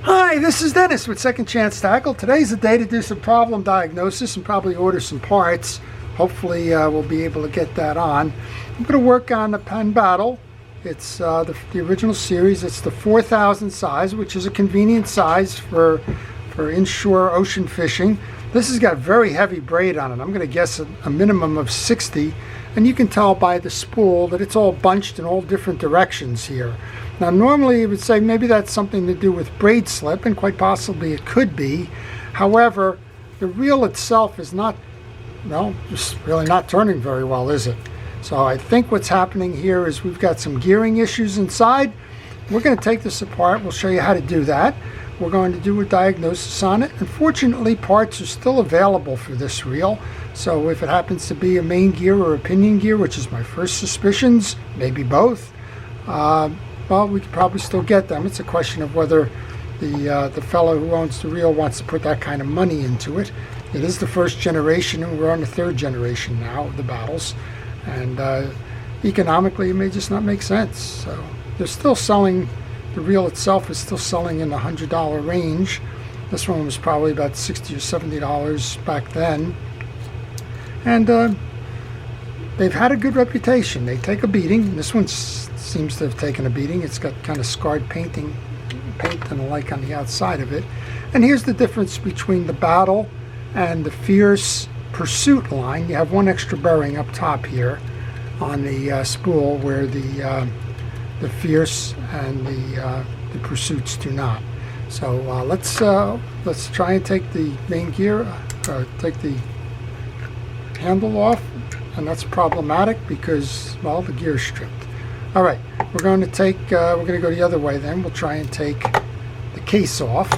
Hi, this is Dennis with Second Chance Tackle. Today's the day to do some problem diagnosis and probably order some parts. Hopefully we'll be able to get that on. I'm going to work on the Penn Battle. It's the original series. It's the 4000 size, which is a convenient size for inshore ocean fishing. This has got very heavy braid on it. I'm going to guess a minimum of 60. And you can tell by the spool that it's all bunched in all different directions here. Now normally you would say maybe that's something to do with braid slip, and quite possibly it could be. However, the reel itself is not, well, just really not turning very well, is it? So I think what's happening here is we've got some gearing issues inside. We're going to take this apart. We'll show you how to do that. We're going to do a diagnosis on it. Unfortunately, parts are still available for this reel. So if it happens to be a main gear or a pinion gear, which is my first suspicions, maybe both, well, we could probably still get them. It's a question of whether the fellow who owns the reel wants to put that kind of money into it. It is the first generation, and we're on the third generation now of the battles. And economically, it may just not make sense. So they're still selling, the reel itself is still selling in the $100 range. This one was probably about $60 or $70 back then. And they've had a good reputation. They take a beating. This one seems to have taken a beating. It's got kind of scarred paint and the like on the outside of it. And here's the difference between the Battle and the Fierce Pursuit line. You have one extra bearing up top here on the spool, where the Fierce and the Pursuits do not. So let's try and take the main gear, take the handle off, and that's problematic because, well, the gear is stripped. All right, we're going to go the other way then. We'll try and take the case off.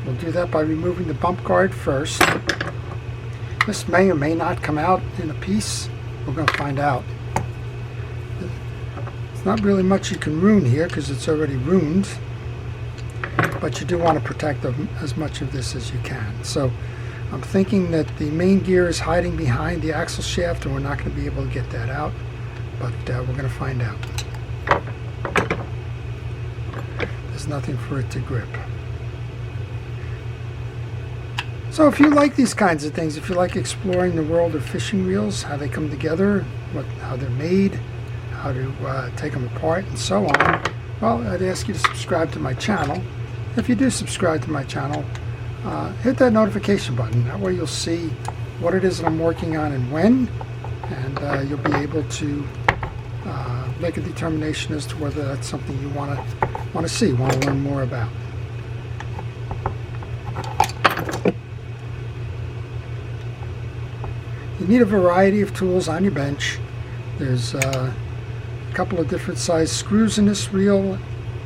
We'll do that by removing the bump guard first. This may or may not come out in a piece. We're going to find out. It's not really much you can ruin here because it's already ruined, but you do want to protect as much of this as you can. So I'm thinking that the main gear is hiding behind the axle shaft, and we're not going to be able to get that out, but we're going to find out. There's nothing for it to grip. So if you like these kinds of things, if you like exploring the world of fishing reels, how they come together, how they're made, how to take them apart, and so on, well, I'd ask you to subscribe to my channel. If you do subscribe to my channel, hit that notification button. That way you'll see what it is that I'm working on and when, and you'll be able to make a determination as to whether that's something you want to see, want to learn more about. You need a variety of tools on your bench. There's a couple of different size screws in this reel,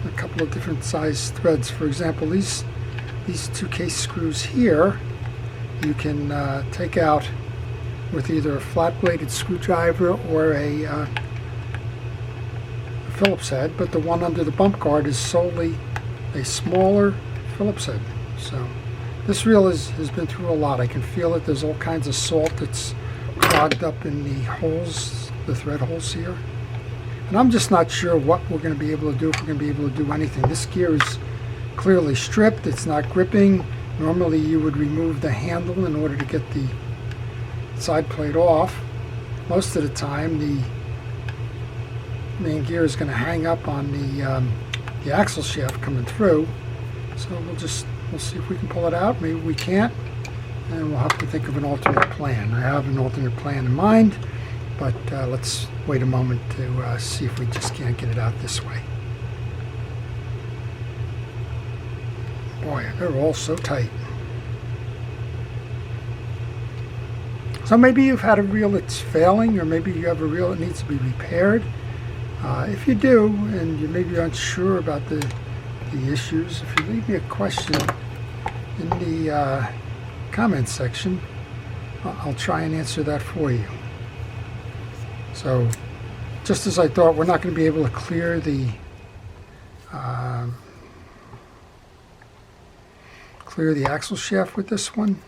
a couple of different size threads. For example, these two case screws here, you can take out with either a flat-bladed screwdriver or a Phillips head, but the one under the bump guard is solely a smaller Phillips head. So this reel has been through a lot. I can feel it. There's all kinds of salt that's clogged up in the holes, the thread holes here. And I'm just not sure what we're going to be able to do, if we're going to be able to do anything. This gear is clearly stripped. It's not gripping. Normally you would remove the handle in order to get the side plate off. Most of the time the main gear is going to hang up on the axle shaft coming through. So we'll see if we can pull it out. Maybe we can't, and we'll have to think of an alternate plan. I have an alternate plan in mind, but let's wait a moment to see if we just can't get it out this way. Boy, they're all so tight. So maybe you've had a reel that's failing, or maybe you have a reel that needs to be repaired. If you do, and you may be unsure about the issues, if you leave me a question in the comments section, I'll try and answer that for you. So, just as I thought, we're not going to be able to clear the axle shaft with this one.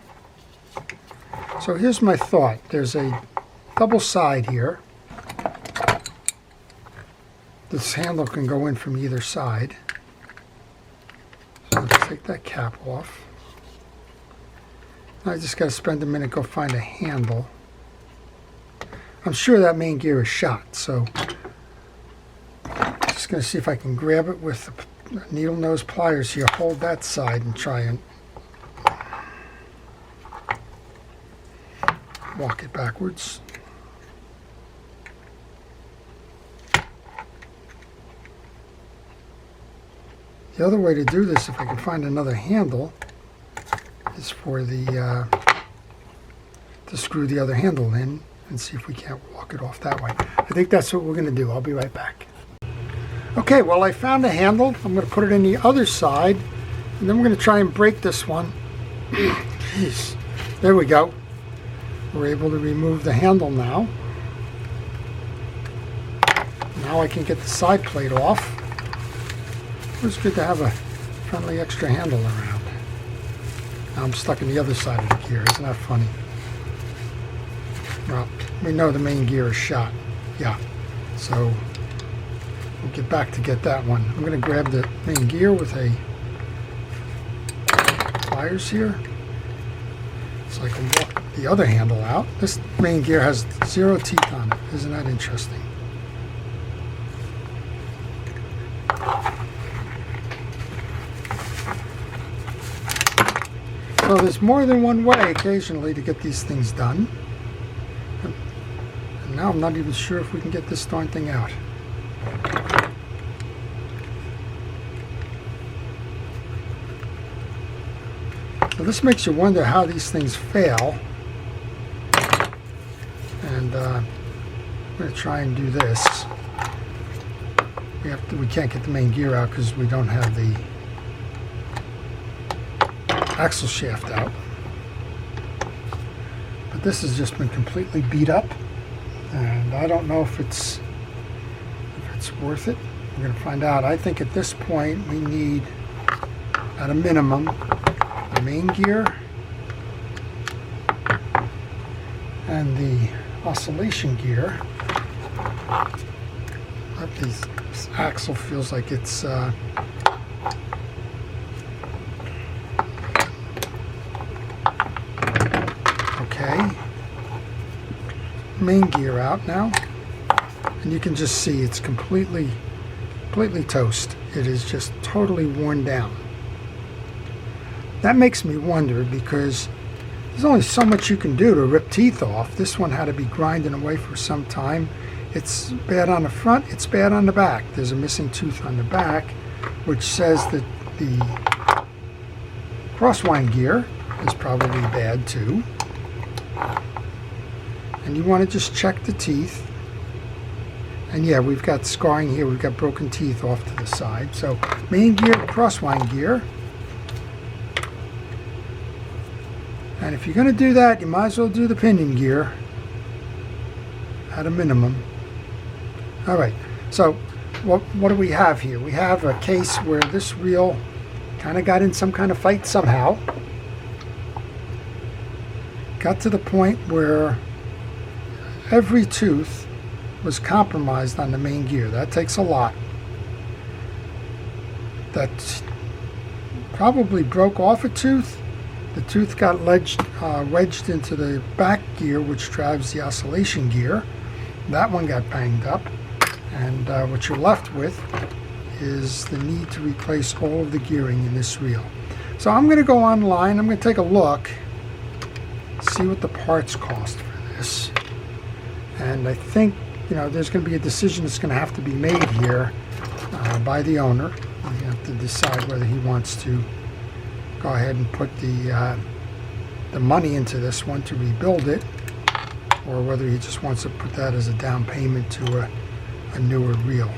So here's my thought. There's a double side here. This handle can go in from either side. So let's take that cap off. I just got to spend a minute, go find a handle. I'm sure that main gear is shot, so I'm just going to see if I can grab it with the needle nose pliers here, hold that side and try and walk it backwards. The other way to do this, if I can find another handle, is for the to screw the other handle in and see if we can't walk it off that way. I think that's what we're going to do. I'll be right back. Okay, well, I found a handle. I'm going to put it in the other side, and then we're going to try and break this one. Jeez. There we go. We're able to remove the handle now. Now I can get the side plate off. It's good to have a friendly extra handle around. Now I'm stuck in the other side of the gear. Isn't that funny? Well, we know the main gear is shot. Yeah. So we'll get back to get that one. I'm going to grab the main gear with a pliers here, so I can walk the other handle out. This main gear has 0 teeth on it. Isn't that interesting? So there's more than one way occasionally to get these things done. And now I'm not even sure if we can get this darn thing out. So this makes you wonder how these things fail. And I'm going to try and do this. We can't get the main gear out because we don't have the axle shaft out. But this has just been completely beat up, and I don't know if it's worth it. We're going to find out. I think at this point we need, at a minimum, the main gear and the oscillation gear. This axle feels like it's okay. Main gear out now, and you can just see it's completely toast. It is just totally worn down. That makes me wonder, because there's only so much you can do to rip teeth off. This one had to be grinding away for some time. It's bad on the front, it's bad on the back. There's a missing tooth on the back, which says that the crosswind gear is probably bad too. And you want to just check the teeth. And yeah, we've got scarring here, we've got broken teeth off to the side. So main gear, crosswind gear. And if you're going to do that, you might as well do the pinion gear at a minimum. All right, so what do we have here? We have a case where this reel kind of got in some kind of fight somehow. Got to the point where every tooth was compromised on the main gear. That takes a lot. That probably broke off a tooth. The tooth got wedged into the back gear, which drives the oscillation gear. That one got banged up. And what you're left with is the need to replace all of the gearing in this reel. So I'm going to go online. I'm going to take a look, see what the parts cost for this. And I think, you know, there's going to be a decision that's going to have to be made here by the owner. You have to decide whether he wants to go ahead and put the money into this one to rebuild it, or whether he just wants to put that as a down payment to a newer reel.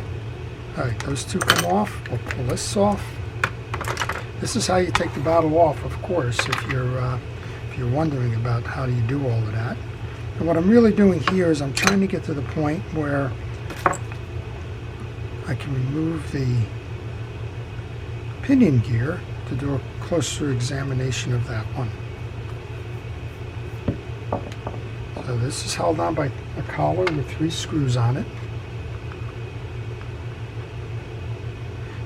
All right, those two come off. We'll pull this off. This is how you take the battle off, of course, if you're wondering about how do you do all of that. And what I'm really doing here is I'm trying to get to the point where I can remove the pinion gear to do a closer examination of that one. So this is held on by a collar with 3 screws on it.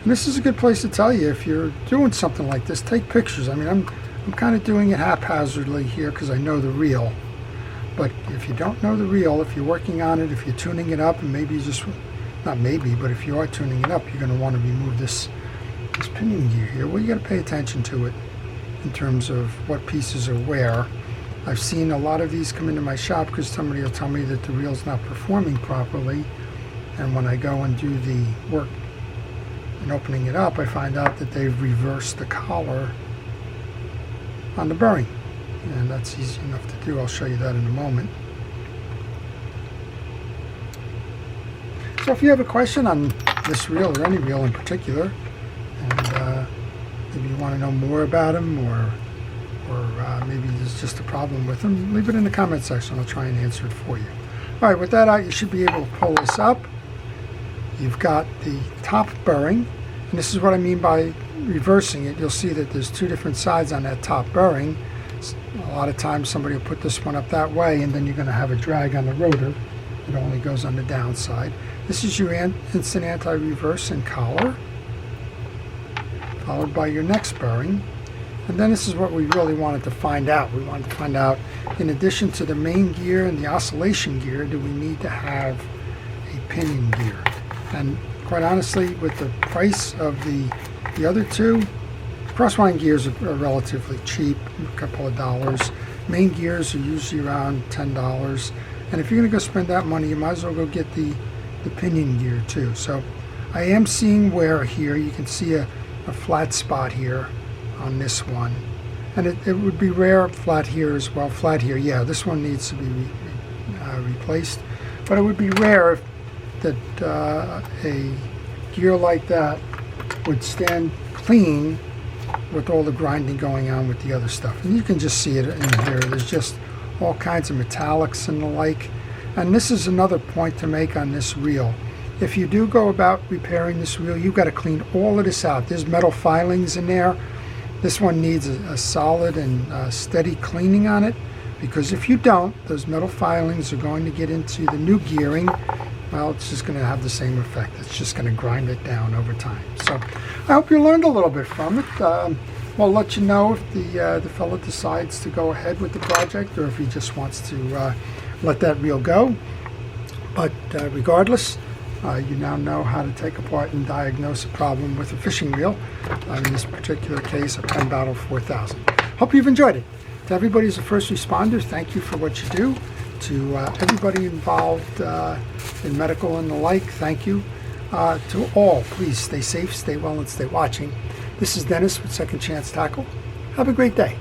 And this is a good place to tell you if you're doing something like this, take pictures. I mean, I'm kind of doing it haphazardly here because I know the reel. But if you don't know the reel, if you're working on it, if you're tuning it up, and maybe you just, not maybe, but if you are tuning it up, you're going to want to remove this pinion gear here. Well, you got to pay attention to it in terms of what pieces are where. I've seen a lot of these come into my shop because somebody will tell me that the reel's not performing properly, and when I go and do the work and opening it up, I find out that they've reversed the collar on the bearing, and that's easy enough to do. I'll show you that in a moment. So if you have a question on this reel or any reel in particular, and maybe you want to know more about them, or maybe there's just a problem with them, leave it in the comment section. I'll try and answer it for you. All right, with that out, you should be able to pull this up. You've got the top bearing, and this is what I mean by reversing it. You'll see that there's two different sides on that top bearing. A lot of times somebody will put this one up that way, and then you're going to have a drag on the rotor. It only goes on the downside. This is your instant anti-reverse and collar, followed by your next bearing. And then this is what we really wanted to find out. We wanted to find out, in addition to the main gear and the oscillation gear, do we need to have a pinion gear? And quite honestly, with the price of the other two, crosswind gears are relatively cheap, a couple of dollars. Main gears are usually around $10. And if you're going to go spend that money, you might as well go get the pinion gear too. So I am seeing wear here. You can see a flat spot here on this one, and it would be rare flat here as well. Flat here, yeah, this one needs to be replaced, but it would be rare if that a gear like that would stand clean with all the grinding going on with the other stuff. And you can just see it in here. There's just all kinds of metallics and the like. And this is another point to make on this reel. If you do go about repairing this reel, you've got to clean all of this out. There's metal filings in there. This one needs a solid and steady cleaning on it, because if you don't, those metal filings are going to get into the new gearing. Well, it's just going to have the same effect. It's just going to grind it down over time. So I hope you learned a little bit from it. We'll let you know if the fellow decides to go ahead with the project, or if he just wants to let that reel go. But regardless, you now know how to take apart and diagnose a problem with a fishing reel. In this particular case, a Penn Battle 4000. Hope you've enjoyed it. To everybody who's a first responder, thank you for what you do. To everybody involved in medical and the like, thank you. To all, please stay safe, stay well, and stay watching. This is Dennis with Second Chance Tackle. Have a great day.